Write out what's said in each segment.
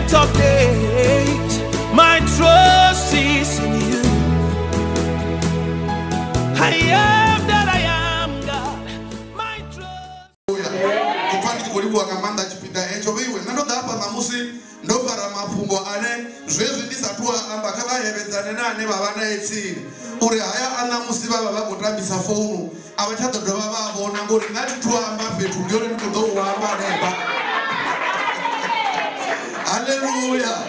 Ancient of days, my trust is in you. I am that I am, God. My trust. Kufanya kuliwa kamanda chipita echo biwe nano dapa mamusi ndo para mafungo ane zwezu ndisatua amba kaba yebezane nane babana etsini uri haya ana musiba baba kutambisa founu abachato ndo baba bona ngori ngati tuamba fetu ndione ndo wamba neba. Hallelujah.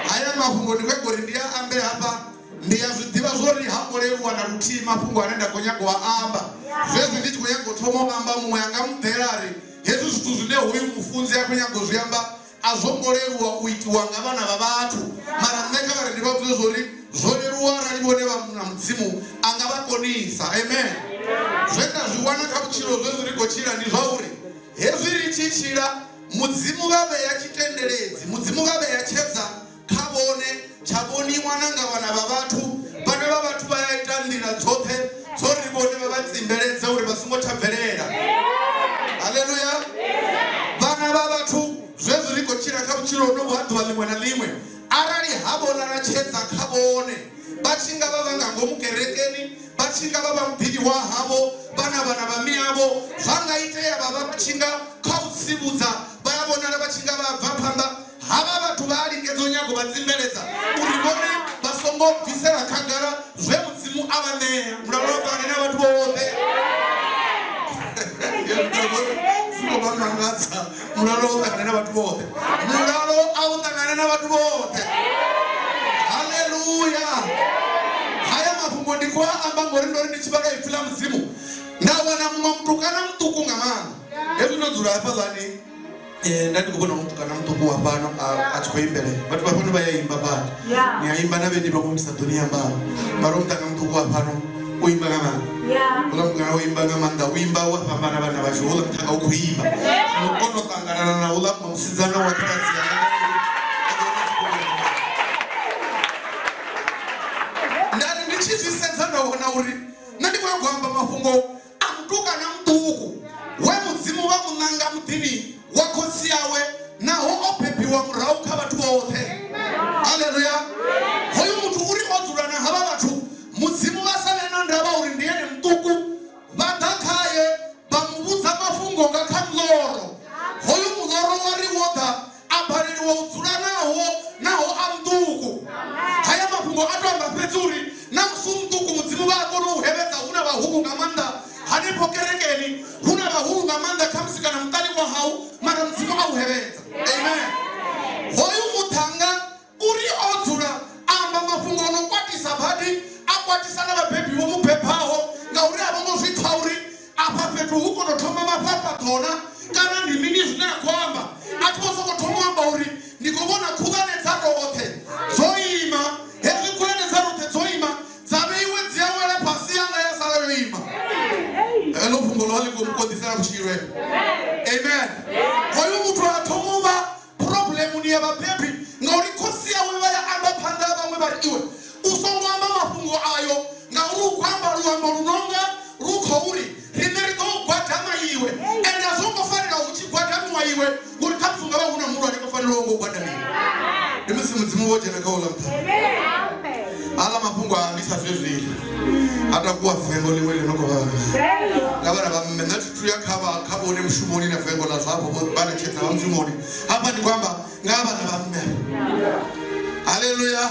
Haya mafungo ndikwegori ndia ambe hapa ndiyazidiba zori hakolewa na ruti mafungo anenda konyago wa amba zwezu nditi konyago tomo amba muyanga mterari Yesu situzile huyu mufunzi yakonyago zuyamba azongolewa kuitiwa ngabana babatu mara mmeka kare ndibavuze zori ruwara liboneba na mzimu angabakonisa. Amen. Zwenda zwiwana kabuchiro zwezu rikochira ndi zvauri Yesu richichira mudzimu gabe yachitenderezi mudzimu gabe yachedza kabone chaboni mwananga wana babatu bana babatu bayaitandira dzothe zori bone babatsimberedza uri basingo tabverera. Hallelujah. Bana babatu zwezu rikochira kabuchiro no vantu valimwe na limwe arari habona rachedza kabone bachinga bavanga ngomukerekeni bachinga baba mpiri wa habo bana bami abo zvangaiteya baba bachinga kautsibudza bayabona bachinga babva pamba hava vatu valingedzo nyago vadzimberedza uribone basongo bvisera kagara zvemudzimu avaneya muralova nena vatu vose muralova nena vatu vose muralo autangana na vatu vose. Hallelujah. Haya mafungo ndikwa amba ngorindo ndichibaka ifila mzimu ndawana mumtukana mtuku ngamana hebu nozura hapa zani ndati kubona mtukana mtuku wapano achikoimbele batu bapano bayimba bati ni aimba nabe ndi bakomisa dunia mbao baro mtaka mtuku wapano uimba ngamana ula mtukana uimba ngamanda uimba wapambana bana basho ula mtaka ukuimba mukono tangana na ula msizana wa kazi uri nandi kwamba mafungo amtuka na mtuku we muzimu wa munanga mutini wakosi yawe naho opepi wa murauka batu bote. Hallelujah. Hoyu mutu uri ozurana haba batu muzimu wasane nandaba uri ndiyene mtuku batakaye bamubuza mafungo ngakamloro hoyu muloro wari woda abariri wa uzurana naho amtuku haya mafungo atwamba pezuri namsumtuku muzimu bako no uhebeza una bahugu ngamanda hanipo kerekeni una bahugu ngamanda kamsika na mtali wa hau mara mzimu au uhebeza. Amen. Hoyu mutanga uri otura amba mafungo no kwati sabadi akwati sana babebi wo mupepaho nga uri abongo zitauri apa petu huko no toma mapapa tona kana ni mini zina kwamba atwoso ko tomo amba uri nikobona kugane zako wote zoima hezi kwene zarote zoima zabeiwe ziawele pasi anga ya salayoima elo fungo hali kumkodisana mchirwe. Amen. Hoyu mutu atomuba problemu ni ya babebi nga uri kosi ya wewe ya amba panda bamwe bariwe usongo amba mafungo ayo nga uru kwamba ruambo runonga ruko uri rimerito kwatama iwe enda zongo farira uchi kwatama iwe uri kapsunga ba una muru adiko farira ngo kwatama nimisi muzimu wote na kaula mta ala mafungo ambisa zvezili atakuwa fengo liwele noko baba ngabana bamenda tuya kabone mshumoni na fengo la zabo bana cheta wa mshumoni hapa ni kwamba ngabana bamme. Hallelujah.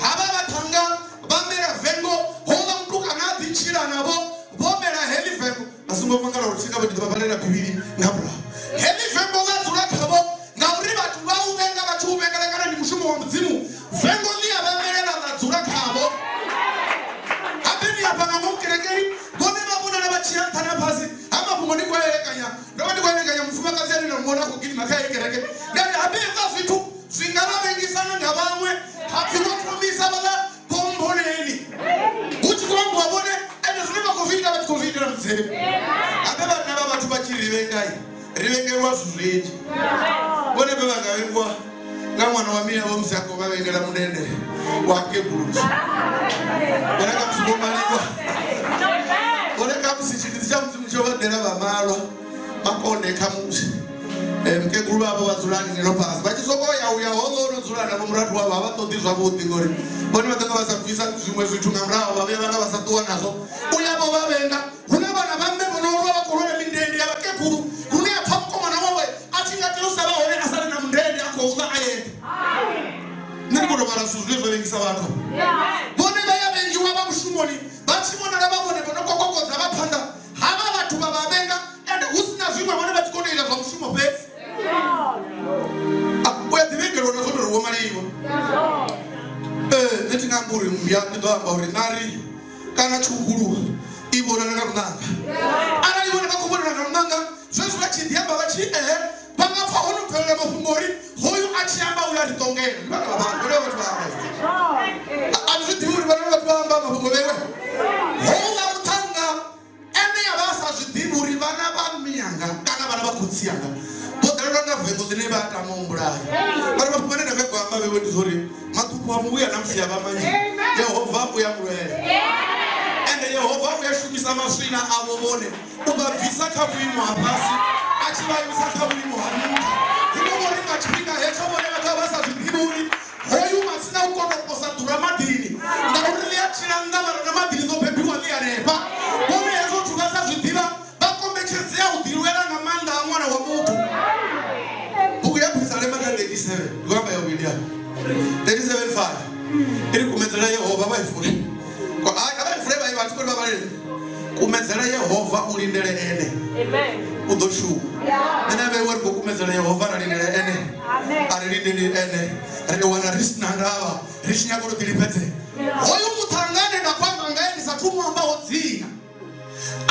Haba batanga bamera fengo hola mtuka nati chira nabo bomera heli fengo asungo mangala utsika badi babalera bibili ngabra heli fengo ngazura kabo ngabri batu baubenga batu benga kana ni mshumo wa mzimu fengo lia bamera na zura kabo abeni apanga mumkerekeri bone babuna na bachianta na pasi ama bumoni kwa elekanya ndabandi kwa elekanya mfuma kazi ani na muona kugini makaya kereke ndani abeza vitu zingaba bengi sana ngabamwe hati watumisa bala bomboneni uchi kwa mbone ene zima kuvida bati kuvida na mzee abeba na baba tubachiri bengai ribengerwa suzeji bone beba ngawengwa ngamwana wa mina bo msako babengera munene wake buluzi baraka msubomalikwa bone kamusichitiza mzimu choba dera bamalo makonde kamusi mke guru abo bazulani ngeno pasi bachisoko ya holo zulana bomratu abo abatodi zvabuti ngori boni bataka basabvisa zvimwe zvithu ngamrawo babe vana vasatuwa nazo uyabo babenga kuna bana bambe bonorwa bakorwe mindende yabake guru kuna yaphamko na wawe atinga usaba hone asale na mndende akouza ayende nikulo bara suzwe zolengisa batho bone bayabengi waba mushumoni bachimona lababone bonokokokoza baphanda haba bathu bababenga and usina zvimwe bone batikondela zwa mushumo pesi wethivengelo nazoto rwomaliwa neti ngamburi myati doamba uri nari kana chukuru ibona nakarunanga ara ibona kakubona nakarunanga zvesvo vachindiyamba vachi pangapfa unopferera mafungori hoyu achiyamba uya ritongera vana vavatu vamba andizvidivi uri vana vatu vamba mafungo vewe houva mutanga ene yavasa zvidivi uri vana vamiyanga kana vana vakutsiyanga vhengo dzine vata mumburayi vari vapfumane ndakagwamba vewe ndizori matupu amuuya namusiya vamanje Jehovha uya murwere ende Jehovha uyashumisa masvina avo vone ubabvisa kabuimo hapasi achivayisa kabuimo hamuka inovori machipinga hecho vone vakavasa zvipiburi hoyu masina kukonokosa dhura madhini ndaurileachiranga varona madhini ndopepiwa liyarepa vone hezvo tukasa zvidiva vakombechezea udhiri weranga manda amwana wamutu 37:5 iri kumedzera Yehova vaifure vaifure vaivatikori vavarere kumedzera Yehova ulindele ene udoshuwa nenave wari kukumedzera Yehova ralindele ene arilindele ene riwana risina ndava rishinyakoro tilipete hoyu mutangane nakwanga ngaendisa tumwamba wodzina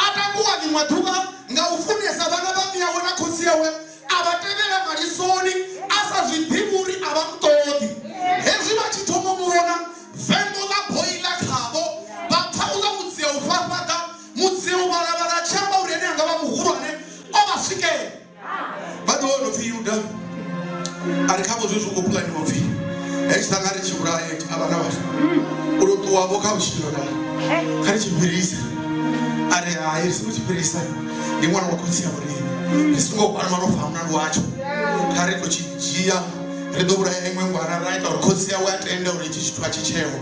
atanguwa vimwatuva ngaufunesa vana vamiyawe nakosi yawe avatevera marisoni asa zvidhimuri avamutodi hezvi vachitomomuona vhengo labhoila khavo vapfaula mudziyo ufafata mudziyo varavara chamba urene anga vamuhurwane ovasvikera vatoonopfi yuda ari khavo zvezvokopulaniwopfi echisanga richiuraye avana vacho uroto wavo kauchinoda kari chipirisa ari hai risikuchipirisa ndimwana wakotsiya urene risingokwana manofamunani wacho kari kuchijiya ridouraya imwe ngwana raita rukotsi yawe atenda urichichitwa chichewo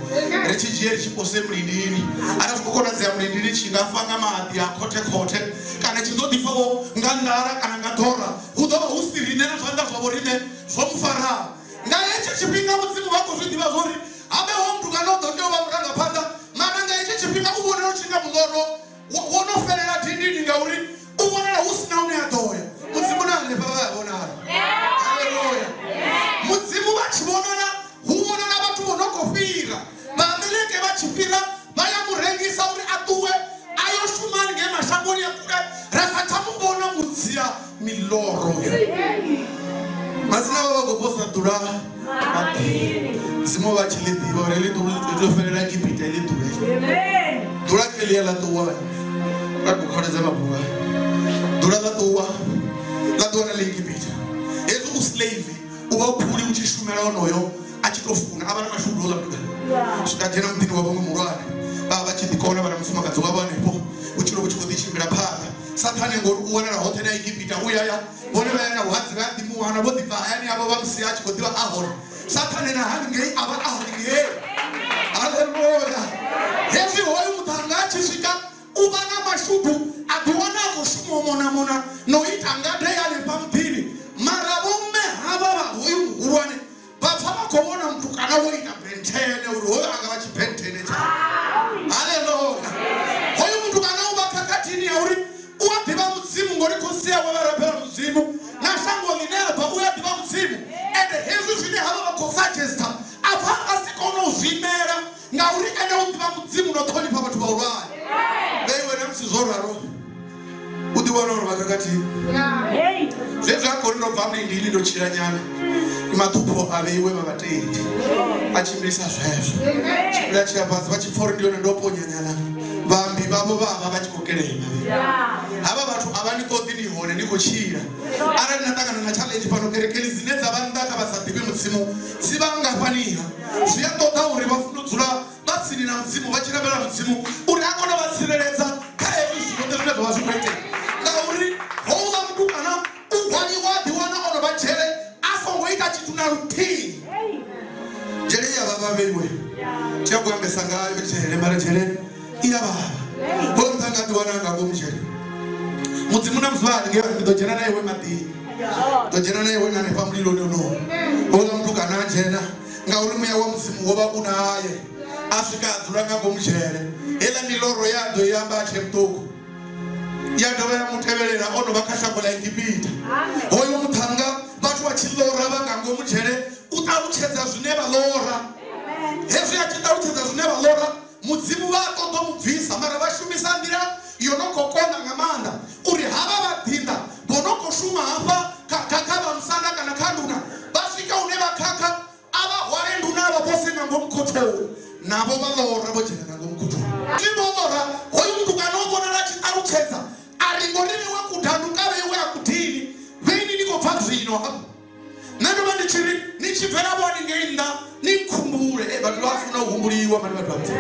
richijiye richipose mlindini anazvikokonadzira mlindini chingafanga madhi akotekote kana chinzodifawo ngandara kana ngatora udova usirine nazvanda zvavo rine zvomufarao ngaeche chipinga mudzimu wako zvidiva zvori abewo mntu kanodhondewa murangapanda mana ngaeche chipinga uvonera uchinga muloro wonoferera dhindini ngauri uvonera usina uneatoya mudzimu nane pavayavonara haleluya mudzimu vachivonana huvonana vatu vonokofira vamereke vachipira vayamurengisa uri atuwe ayoshumani ngemashamboni ekuda rasatamubona mudziya miloro masina vavagoposa dhura dzimo vachilidiva relitoferera kipita ilidhure dhura keliya latowa rakukhoreza mabuva dhura latowa latona leikipita ezo uslave uba uphuli uchishumela onoyo achitofuna abana mashudulo lapha sikajena mdini wabonga murwane baba bachidikona bana mfumakazi wabanepo uchilo kuchikodichimbira phaka sathane ngori uwana na hotel ya Egypta uyaya bone bayana wazi badi muwana bodiva yani abo bamsi achikodiwa ahora sathane na hange aba ahlige haleluya hevi hoyo mutangachi shika ubana mashudu adiwana kushumo mona no itangade yale pamtini marabume hababa hoyo urwane bafama kubona mtu kana woita bentene uroyo angabachi bentene cha haleluya hoyo mtu kana ubakakatini ya uri uwadiba muzimu ngori kosia wabarapera muzimu na shango linera pa uyadiba muzimu ende hezu zine hababa kosajesta apanga sikono uzimera nga uri ene udiba muzimu notoni pa batu baurwaye bewe na msizoraro udiwana bakakati zezo akorino pamwe ndili ndo chiranyana imatupo abeiwe babatendi achimisa zvazvo chibira chiapazi vachifori ndiyo ndoponyanyana vambi babo baba vachikokerema ava vantu avani kodini hone nikochira arani natangana na challenge pano kerekeli zinedza vandaka vasadive mudzimu sivangafaniha zviyatoda uri vafunudzura vatsiri na mudzimu vachirambira mudzimu uri akona vatsireredza kaezvi zvinotezvinezvo vazvikuite ngauri houva mntu kana ugwani wadiwana chitunarutini jere ya baba beriwe chakwa mbesanga jere mara jere iya baba bo ntanga duwana ngabo mjere mudzimuna mzwali ngedojera naye wemati dojera naye wena ne family lo no ola mtu kana jena ngauri muya wa mzimu woba kunaye afika dzuranga ngomjere ela miloro yado yamba chemtoko yado ya mutevelera ono bakashakola ingibita hoyo mutanga batu wachilora bangangomjere utarucheza zvineva lora hezvi yachitarucheza zvineva lora mudzimu wako tomubvisa mara vashumisandira yonokokona ngamanda uri hava vadhinda bonokoshuma hapa kakava musana kana kanduna vasvika une vakaka ava hware nduna ava vose nangomukotoro navo valora vojera nangomukotoro ivolora hoyu munhu kanogona rachitaruchedza aringorive wakudhanuka veiwe akudhini veini nikobva zvino hapa nanova ndichiri nichibvera voningeinda ninkumbure vanhu vafuna kuhumbuliwa mani vanhu vati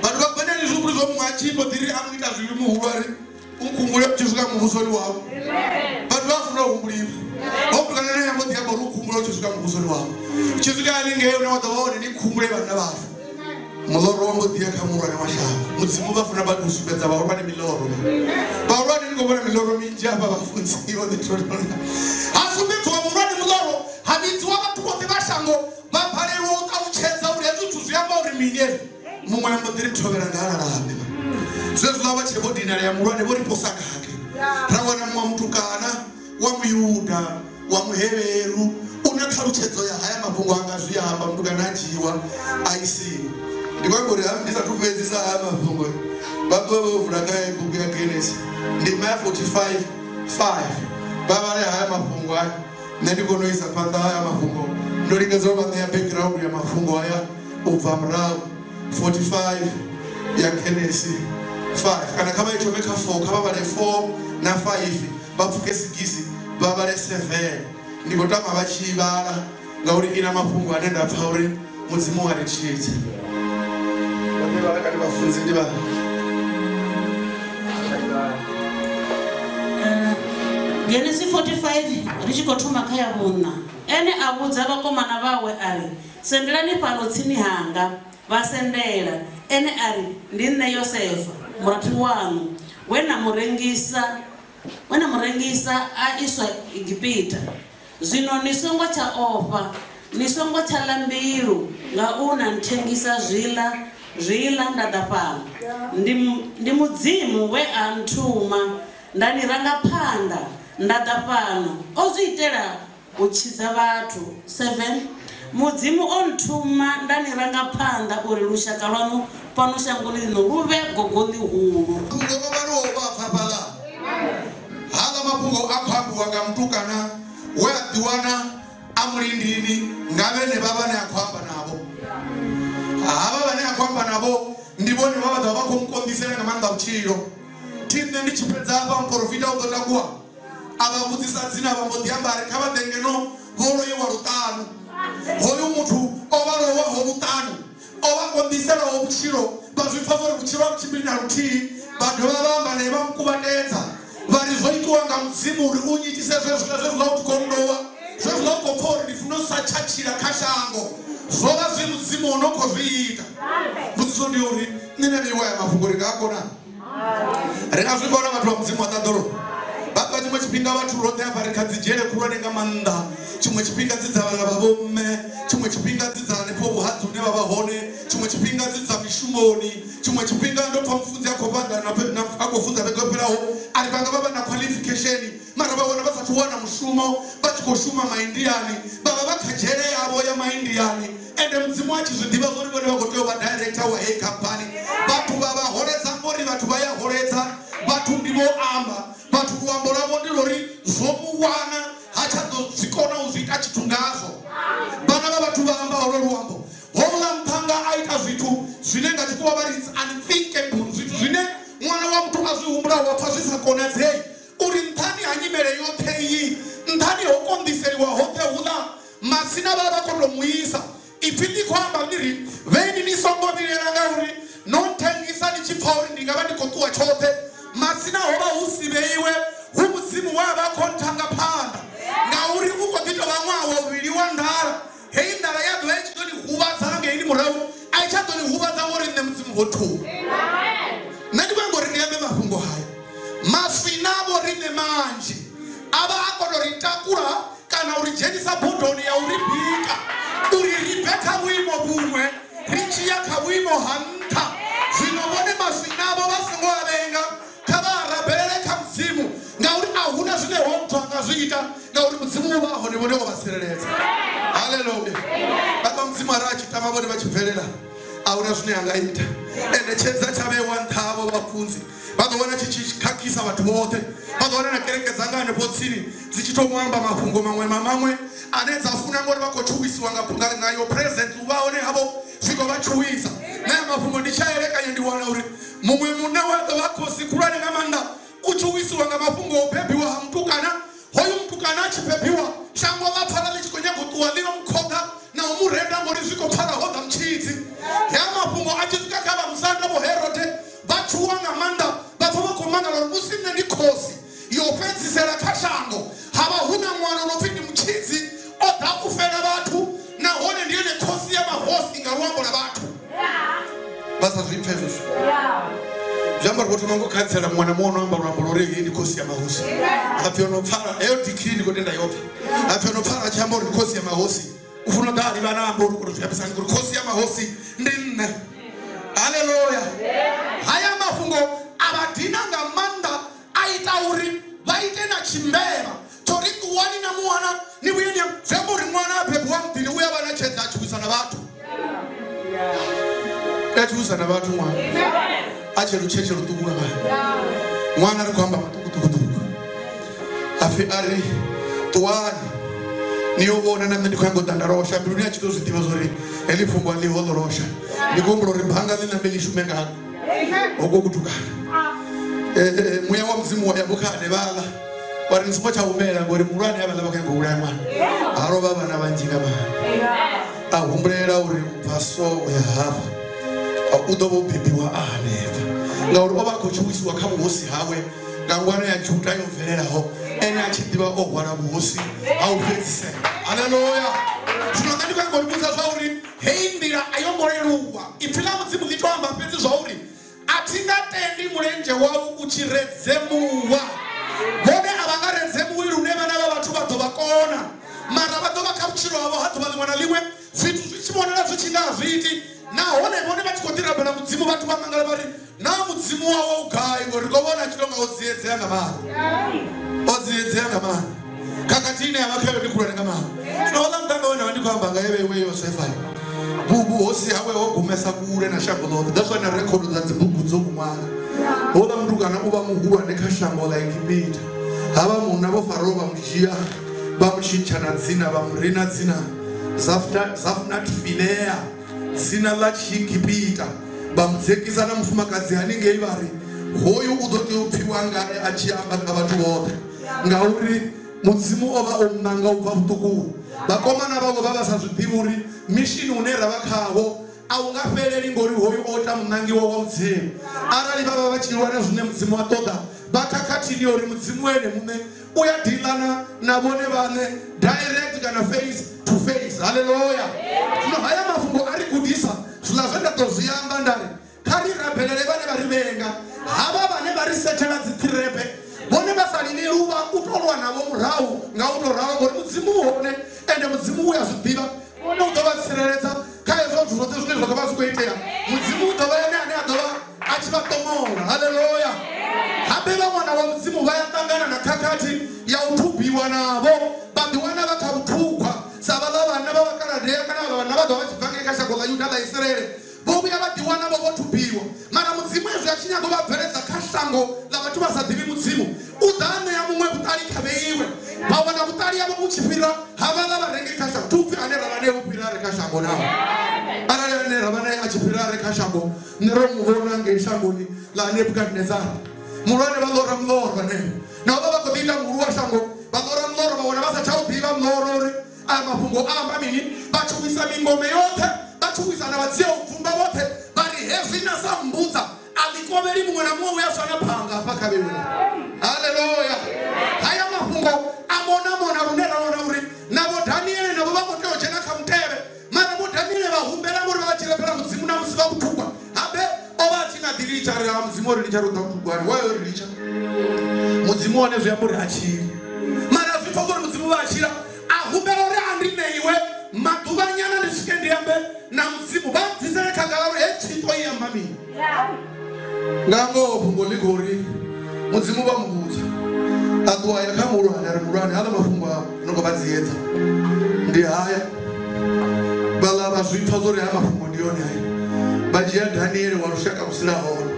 vanhu vagona nezvimuri zvomumwe achimbo dhiri anoita zviri muhurwari ukumbure uchisvika mumusori wavo vanhu vafuna kuhumbuliwa vakutukana neyambodhiyamba uri ukumbura uchisvika mumusori wavo uchisvika anenge unavadzavaone ninkumbure vana vavo muloro wambodhiya kamurwa nemashango mudzimu vafuna vadusupedza vaurwa nemiloro vaurwa nenikobona miloro minji apa vafunzivo netorona asumbidzwa murwa nemiloro hamidziwa vatu vote vashango vabharerwa utauchedza uri hezvithu zviyamba uri mine mumwe yambodhiri mutovera ngaararame zvezvilava chebodhinari yamurwa nevoriposaka hake rawana mumwe mutukana wamuyudha wamuheveru une taruchedzo yahaya mabvungo angazviyamba mutukana ajiwa aisiwa ndikwangori ndisatupedzisa haya mabvungo vabovhura kaye bhuku yagenesi ndima ya45:5 vava nehaya mabvungo aya nendikonoisa panda haya mabvungo ndoringedzwa paneya background yamabvungo aya ubva murau 45 yagenesi 5 kana kavaichomeka 4 kavava ne4 na5 vapfuke 6 vava ne7 ndikotama vachiivara ngauri ina mabvungo anendapfa uri mudzimu wari chiedza Genesis 45 richikotuma kaya muna ene avudza vakomana vawe ari sendelani pano tsini hanga vasendela ene ari ndine Yosefa murati wanu wena murengisa aiswa Igipita zvino nisongo cha ofa nisongo cha lambiru ngauna ntengisa zvila ndadapana ndi mudzimu we antuma ndaniranga phanda ndadapana ozitela uchidza vatu 7 mudzimu ontuma ndaniranga phanda uri lushaka lwanu pano shangoni lino luve gogoli hulu hala mapungo akhambu wangamtukana we adiwana amulindini ngave ne baba ne akhamba nabo aba bane akhamba nabo ndibone baba vakomkondisela ngamanda uchiro tine ndichipedza apa mprofita utotakuwa abavudzisa dzina vambodiyamba ari kavadengeno holo yewarutano hoyo muthu ovalowa horutano ovakondisela uchiro vazvipfavori kuchiro kuchimbirina rutii vanhu vavamba nevamukuvadedza vari zvoitwa ngamudzimu uri unyitise zvezvizvautikondowa zvezvinaukopfori ndifuna usachachira kashango zvova zvimudzimu unokozviita mbudziso ndiuri nineveiwa yamavhungo ringakona ringazvikona vanhu vamudzimu watadoro vapa chimwe chipinga vatu rote apa rikadzijere kuronenga manda chimwe chipinga dzidza vana vavome chimwe chipinga dzidza nepo buhadzi une vavahone chimwe chipinga dzidza mishumoni chimwe chipinga ndopa mufudzi akopanda akofunza vegoperawo ari vanga vava naqualification mara vavona vasati wana mushumo vachikoshuma maindiani vava vakajere yavo yamaindiani ende mudzimu achizvidiva zori vone vagoteo vadirector wahei company vatu vavahoredza ngori vatu vayahoredza vatu ndivo amba vatu ruwambo ravo ndirori zvomuwana hachadzozvikona uzviita chitungazo vana vavatu vaamba oro ruwambo houla mutanga aita zvitu zvinenge tikuva vari unthinkable zvitu zvine mwana wamutu azvihumbura wapfa zvisakonadzei uri nthani hanyimere yote iyi nthani hokondiseriwa hote hula masina vavakondomuisa ipi ndikwamba ndiri veni nisongovireranga uri nontengisa ndichipfa uri ndingava ndikotuwa chote masina hova usiveiwe humudzimu wavakontanga phanda ngauri ukodito vamwawo uviri wandara takura kana urijenisa bodoni ya uribika uriribeka wimo bumwe richiya kawimo hanta zvinobone masinabo vasingo avenga kavara bereka mzimu ngauri ahuna zvine honto angazviita ngauri mudzimu uvaho nevoneko vaserereza. Haleluya. Baba mzimu arachita mavone vachibvelela ahuna zvine angaita ende chenza chavewa ntavo vakunzi vazoona chichikakisa vatu vote vazoona nakereke dzanga nepotsiri dzichitomwamba mafunggo mamwe anedzafuna ngori vakochuwisiwa nayo presence uvaone havo sviko vachuwisa naye mafunggo ndichaereka yendiwana uri mumwe muna wake vakosi kurane ngamanda uchuwisiwa ngamafunggo opepiwa hamtukana hoyu mtukana achipepiwa shango vapfala lichikonyagotuwa lino mkoga na umurenda ngori zvikopfala hoda mchidzi yamafunggo achizvikakava musanda voherode vachuwa ngamanda vapfavakomangala usine ndikosi yopedzisera kashango hava huna mwana unopindi muchidzi oda kufera vatu nahone ndiyo nekosi yamahosi ngaruambo navatu basa zvipfezvozvo zvamba rikotonangokanisera mwana muonoamba ruambo rorei ndikosi yamahosi apionopfara eyo dikiri ndikotenda yopa apionopfara achamba uri ndikosi yamahosi ufuna dari vana ambo uri kutozviyambisani kuri kosi yamahosi ndinne. Haleluya. Haya mafunggo abadina ngamanda aita uri vaite na chimbeva tori kuwani na mwana ni buyeni zembo ri mwana apepuwa mdini uya vana chenza achuisa na vatu achuisa na vatu mwana achelu cheche lutuku na mwana ari kuhamba matukutukutuku afi ari tuwani niyoona na mimi kwangu tandarosha dunia chito zitiva zori elifungwa li holorosha ndikumbro ribanga lina melishumenga oko kutukana muya wa mzimu wa yabukane bala wari nsimo cha umela ngori murwane abala bakengo ulamwa aro baba na banjinga ba ahumbrera uri paso ya hapa udobo bibi wa aneva ngori oba kochuwisi wa kama hosi hawe ngangwana ya juta yomverera ho ene achidiva ogwara muhosi aupedzise. Haleluya. Zvinongani kwangoribuza zvauri heindira ayomborerugwa ipfila mudzimu litwamba pedzi zvauri atingatendi murenje wavo uchiredzemuwa vone avangaredzemuwiri une vana vavatu vadovakona mara vadovakabuchiro vavo hadova limwe na limwe zvitu zvichimonera zvichingazviiti nahone vone vachikotirabana mudzimu vatu vamangala vari na mudzimu wavo ugai ngori kovona chitonga odziedzea ngamani odziedzea ngamani kakatine avakayo ndikurane ngamani tinoona mutanga wena vandikuhamba ngaivewe yosefa bubu hosi hawe wogumesa kure na shango lote that's why na record dzadzibhuku dzokumwana ola mntu kana uva muhura nekashango like Peter hava munhu navofarao vamuchiya vamuchichana dzina vamurina dzina Zafnat Finea dzina lachigipita vamudzekisa namufumakadzi anenge ivari hoyu udotiupiwa ngare achiyamba ngavatu vote ngauri mudzimu ova omnanga ubva vutukuru vakomana vavo vavasazvidhivuri mishini une ravakavo aungapereri ngori hoyu ota munangiwa wamudzimu arali vava vachirwana zvine mudzimu watoda vakakatiriori mudzimu wene mume uyadhilana navone vane direct kana face to face. Haleluya. Zvino haya mafumbo ari kudisa zvila zvendatozviyamba ndari karirabhelele vane varivenga hava vane varisetela dzitirepe vone vasalini ruva utorwa navo murau ngautorava ngori mudzimu uone ende mudzimu uyazvidhiva one utovatsireredza kaizvo zvote zvine zvakava zvikuitea mudzimu utova ene ane adova achivatomora. Haleluya. habe vamwana va mudzimu vayatangana nakakati yautubiwa navo vandiwana vakautugwa savala vana vavakaradeya kana vana vadova vachibvange kashako vayuda vaisraeri vovuya vadiwana vo votubiwa mara mudzimu ezvi achinyangovabveredza kashango lavati vasadhivi mudzimu udzaneya mumwe kutari kaveiwe vavona kutari yavo uchipira havala varenge kashango tupi ane ravane upira rekashango navo arali ane ravane achipira rekashango neromuvona ngeshangoni laNebukadhinezari mulwane valora mloro vanevo navo vakoviita muru washango valora mloro vavona vasachaubiva mlorori aya mafumbo amba mini vachuwisa mingome yote vachuwisa na vadziya upfumba vote vari hezvina sambudza alikoveri mumwe namumwe uyasvana panga pakaveuna. Haleluya. haya mafumbo amona rune raona uri navo Dhanieri navo vakoteochena kamuteve mara vo Dhanieri vahumbera muri vavachirepera mudzimu namusi vakutugwa habe ovatinadhiricha ria mudzimu ori richarudza kutugwani wayo riricha mudzimu wane zviyambori hachiri mara zvipfa kuri mudzimu kutira ahumbelo ri andineiwe maduva nyana ndisike ndiyambe na mzimu bamdzisere kagala echito iya mami ngango fungo ligori mudzimu bamubuza atwa yakamurwana ari murwana ala mafungo noko badziedza ndi haya bala bazwitwa zori ama mafungo ndione haya bajia Daniel warushaka kusila hono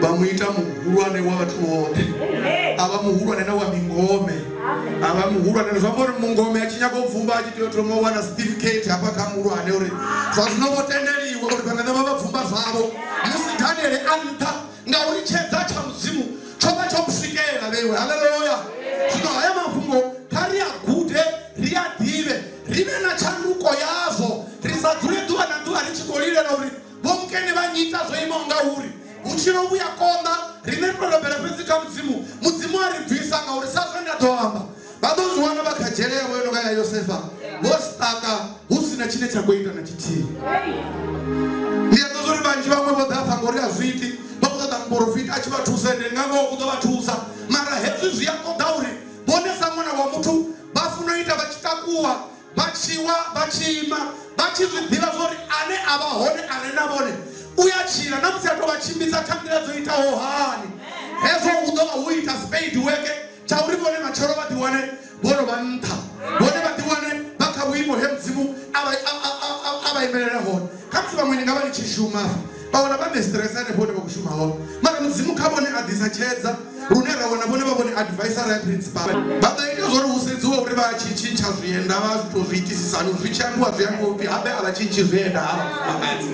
bamuita muhurwane watu wote aba muhurwane na wa mingome aba muhurwane zvamori mungome achinyako bvumba achitotomo wana certificate apa kamurwane uri zvazvinovotenderiwe kuti pangana vabvumba zvavo musi Daniel anta ngauri chedza cha muzimu choba chokusikera vewe haleluya zvino haya mafungo tariya gude riyadive rive na chanduko yazvo risadzure duva na duva richikolire nauri bomkeni vanyita zvoimonga uri uchirovuya konda rine rorobera pedzika mudzimu mudzimu aribvisa ngauri sazvo ndatoamba vadozviwana vakajereya voinoka yayosefa vositaka usina chine chakuita nachitii ndiyatozori vanji vamwe vodhafa ngori hazviiti vakutoda muprofita achivatusa ende ngangokutobatusa mara hezvi zviyakoda uri bonesa mwana wa mutu vafunoita vachitakuwa vachiwa vachiima vachizvidziva zvori ane avahone ane navone uyachira namusiato vachimbidza kambira dzoitawo hani hezvo udova uita spade weke chauri vone machoro vadiwane bono vanta vone vadiwane vakauimo hemudzimu avaimerera hone kamusi vamweni ngavani chishuma vaona vane stress ane vone vakushuma hono mara mudzimu kavone adhisachedza rune ravona vone vavone advisor yaprincipal vadaita zvori usedziwa uri vachichincha zvienda vazvitozviitisisa zvichanguwa zviyangopi habe avachinchi zvienda hava vakadzi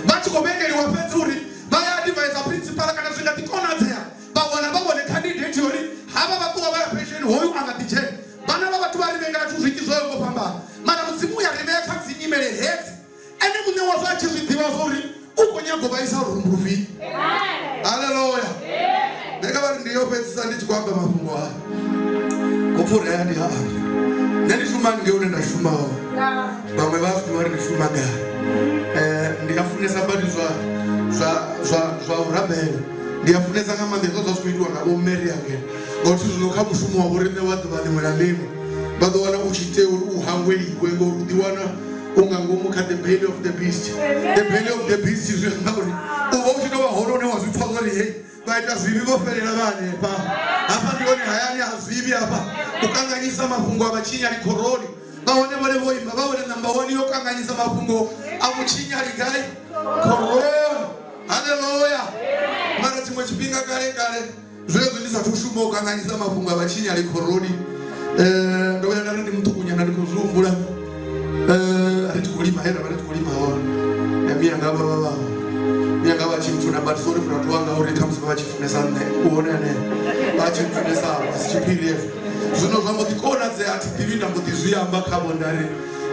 vachikovengeriwa pedzi uri vaya advisor principal kana zvikatikonadzera vavona vavone candidate yori hava vakuva vaya pension hoyu angatijeni vana vavati varivengera chizvikizvoyongopambana mara mudzimu yariveka dzinyimere hedzi ene mune wazvo achizvidziva zvori ukonyagovaisa rumburuvi haleluya ndakavari ndiyopedzisa ndichikwamba mafungo aya kupfuura yandi haa ndandishumani ngeune ndashumawo vamwe vafi vari ndishuma gari ndikafunesa bati zvaurabhero ndikafunesa kamandezo zvazvikuitwa ngavo meri yake ngokuti zvinokamushumo wavo rine wadhiva limwe nalimwe vadowana uchite uhangweiwe ngorudiwana ungangomuka the belly of the beast the belly of the beast zviangauri uva uchitova hono newazvipfazori hei vaita zvivi voferera vanepa apa ndione hayani hazvivi apa kukanganyisa mafungo avachinyari koroni vaone vone voimba vaone namba 1 yokanganyisa mafungo amuchinyari gai koroni haleluya mara chimwe chipinga kare kare zvezvo ndisatushuma kukanganyisa mafungo avachinyari koroni ndouya ndari ndimutukunyana ndikuzvumbura aritikulima hera varitikulima yamiyangava vavavo yanga vachimfuna but sori muratu wanga uri kamusiva vachifunesa uonene vachimfunesa asichipiri ezvo zvino zvambotikoona dzeati divi ndambotizviyamba kabondare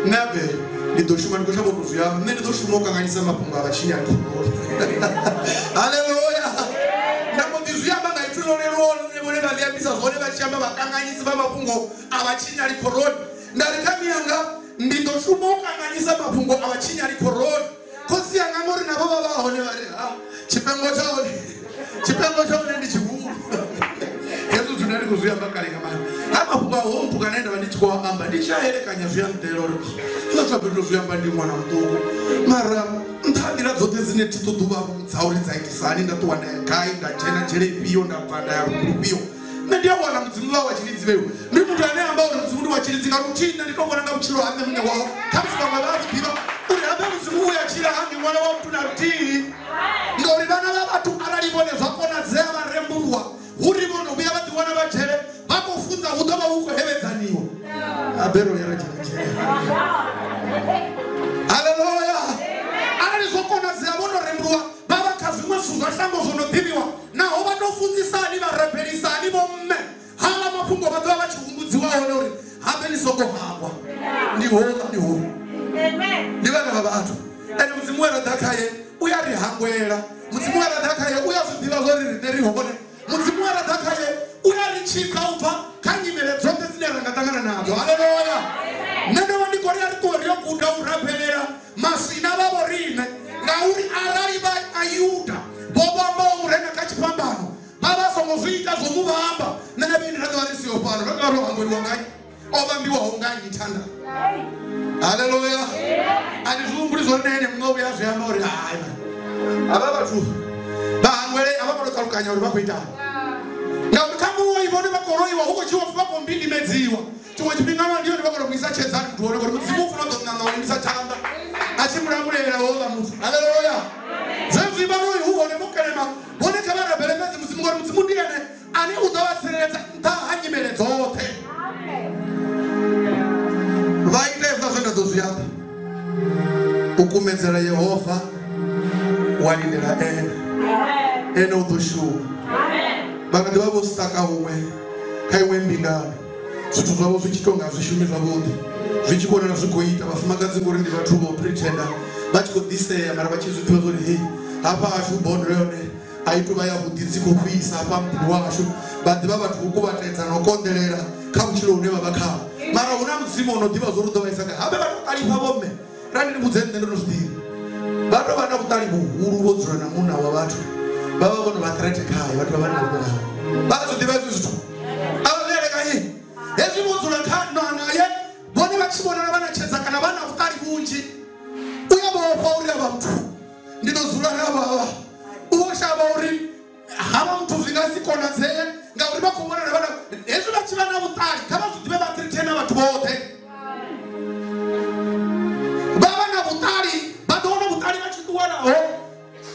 nabe ndidoshuma ndikochambotozviyamba ne ndidoshuma ukanganyisa mapungo avachinyari haleluya ndambotizviyamba ngaitirorerone valiyambisa zvone vachiyamba vakanganyisi vamapungo avachinyari koroni ndarikamiyanga ndindoshuma ukanganyisa mapungo avachinyari koroni kosi yangangori navo vavahone vari chipengo chaone ndichihuru yesu tunari kuzviyamba kareka mari amafungo ahompu kana enda vandichikwaamba ndichaerekanya zviyandeloro zvazvabiriro zviyamba ndi mwana muduku mara ntandira dzote dzine titoduva mudzauri dzaitisani ndatowa ndayagai ndachena jerepiyo ndabvanda yarukurupiyo nendiyawana mudzimu vavo vachiridzivewo ndi muntu aneamba uri mudzimu ndi wachiridzinga rutina nditongona ngamuchiro hambe mune wavo kamisi vamwe vakudiva uri hambe mudzimu uya chira hangi mwana wa mtu narutii ngori vana vavatu aralivone zvakona zeya varemburwa hurivono uya vadiwana vajere vakofunza udova ukohevedzaniwa abero yarajerejere haleluya aralizvokona zeya vonoremburwa vavakazvimwe zvinhu zvashango zvonodhiviwa naho vatofunzisani vareberisani vomme hava mafungo vadova vachihumbudziwawo nori habe nisokohangwa ndihova ndivana vavatu ende mudzimu weradhakaye uyarihangwera mudzimu weradhakaye uyazvidziva zvori rine rihone mudzimu weradhakaye uyarichika ubva kanyimele dzote dzine rangatangana nadzo haleluya nenova ndikori aritoriyo kuda urapelera masina vavo rine ngauri arari vaayuda vovambawo murenga kachipambano vavasongozviita zvomuvamba nenavindi radova risiyo pano rakarohangweriwa ngai obambiwa honganyi thanda haleluya alizunguli zonene mnobe yazama uri hayi aba bathu bangwele abakolokanya uri bakwitana ngauri kamuwa ibone bakoroyiwa huko chiwa bakombindi medziwa chimwe chipingano ndiyo ndibakolomisa chedzani tuone kuti mudzimu ufuna kudonana ulimisa thanda achimulamulera woza muthu haleluya zezwi baroyi huone mukelema bone kabana belemezi mudzimu ngori mudzimu ndiyene ani udawaseredza ntahanyimele dzothe vaitevza zvendadzozviyapa ukumedzera Yehova walindira ene udoshuva vakati vavositaka umwe kaimwe mbingano zvithu zvavo zvichitonga zvishumi zvavoti zvichionera zvigoita vafumakadzi ngori ndi vathu vopretenda vachikodhiseya mara vachizvipiwa zoti hei apa ashu bondreyone aitova yavuditsiko kuisa apa mudini washu vati vavathu kukuvatedza nokonderera kamuchiro une vavakava mara una mudzimu unodiva zorudovaisaka habe vatokalipa vome randiri mudzeni nendinozvidiri vatovana kutali muhuru vodzura namuna wavathu vava vanhu vateretekai vatu vavana kudorava vakazodiva izvi zvithu avaverekai hezvi vodzura naye vone vachivonana vanachedza kana vana kutali kunji uya vaopaurira vamtu ndinozura navava uvoshava uri hava mtu zvingasikonadzeye ngauri vakuonana vana hezvi vachiva navutali kavazvidive vateretena vatu vothe vava navutali vatoona vutali vachikuwanaho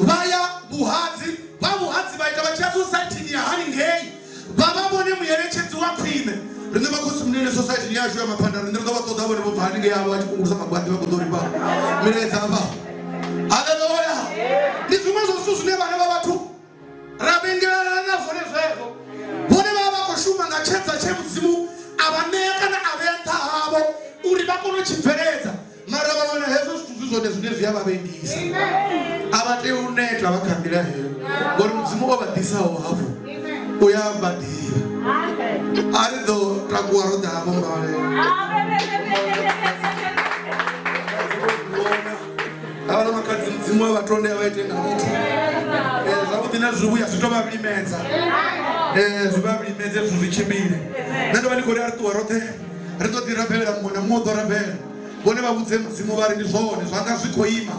vaya vuhadzi vavuhadzi vaita vachiya sosaitini yahaningei vavavone muyerechedzi wakwine rine vakosi munene sosaitini yashu yamapanda rine rinavatoda vone vobva haningei avo vachikungurisa magwadi vakodoripa miredzava haleluya ndizvimwe zvozvitu zvine vana vavatu ravengerana nazvo nezvezvo vone vava vakoshuma ngachedza chemudzimu avaneya kana aventa havo uri vakonochibveredza mara vavona hezvo zvithu zvizvone zvine zviyavavendisa avateuneta vakambira hero ngori mudzimu wavadhisawo hapo uyavadhira aridzo takuwa rodhavo ngavale avana makadzi mudzimu wavatonde vaitenga mutu zvakuti nazviuya zvitovavimedza zvivavimedze zvichimire nandova ndikori arituwa rothe ritotirapera mumwe namodorapera vone vavudze mudzimu vari ndizvone zvanga zvikoima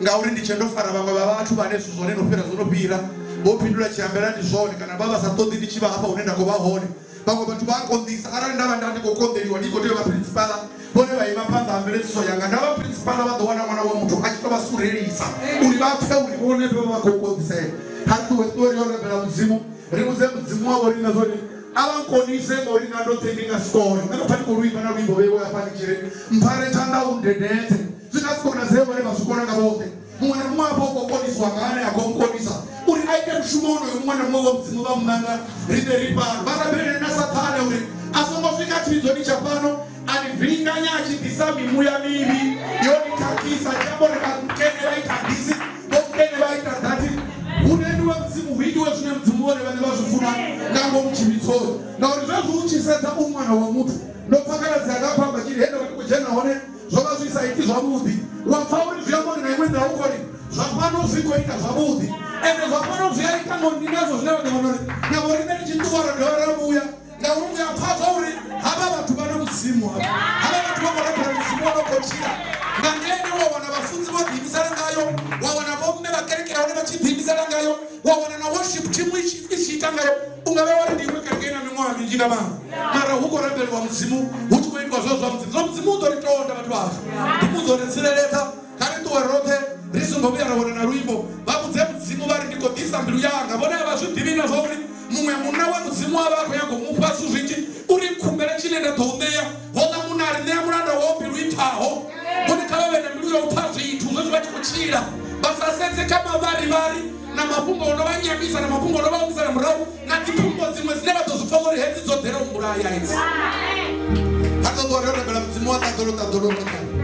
ngauri ndichendofara vamwe vavathu vane zvizvone nopera zonopira vopindura chiyambera ndizvone kana vavasatodi ndichivapa unenda kuvahone vamwe vantu vakondisa arali ndava ndandikokonderiwa ndikoteva principala vone vaivapamba ambereziso yanga ndava principala vadowana mwana womutu achitovasurerisa uri vapfe uri vone pevavakokondisei hatuwestoriorembera mudzimu rimuze mudzimu wavo rinazoti avankonise ngori ngandotendinga sikoro ngandopandikoruimba naruimbo vevo yapanikire mpare tandaundedete zvingasikona zevone vazvikonanga vose mumwe nemumwe apo kokondiswa ngaane akomkonisa uri aite mushumo unoyo mumwe nemumwe womudzimu vamunanga rine ripano varambere nasatane uri asongosvika chizoni chapano anivhiringanya achibvisa mimuya mivi yonikakisa chamboreka mukene vaita ndisi vomukene vaita dhati uneni wemudzimu hwidiwe zvine mudzimu vone vane vazvifuna nango muchivitsoyo ngauri zvezviuchisedza umwana wemutu ndopfakaradzi akapamba chiri hende kuti kujenahone zvova zvisaiti zvavudi wapfa uri zviyambori naimwe ndaukori zvapano zvikoita zvavudi ende zvapano zviyaita ngondi nazvo zvinavadevanori navo rine richituwara ndavaramuya ngauri muyapfazva uri hava vantu vane mudzimu hava vantu vakorapira mudzimu vanokochira ngandiene wawana vafudzi vodhimisana ngayo wawana vomume vakerekera vane vachidhimisana ngayo wawana naworship team ichiita ngayo ungave wari ndiwe karengeina mimwoyo minji navanhu mara hukorambelwa mudzimu huchikuitwa zvo zvamudzimu zomudzimu udoritonda vatu vazvo ndimuzoritsirereta karituwa rothe risumbovuya rawana naruimbo vamudze mudzimu vari ndikodhisa mbiru yanga vone vazvidhivina zvauri mumwe muna wemudzimu wavako yagomupa suzvinji uri kumbere chinenda dhoumeya hoga munari neya muranda wombiru itaho vonikavavene mbiru youpa zvitu zvezvivachikuchira vasasenzeka mavari namapfungo unovanyamisa namapfungo unovaumisa namurau nadzipfumbo dzimwe dzine vatozvipfogori hedzi dzodzera umuraya idzi atozorerembera mudzimu watadorotadorota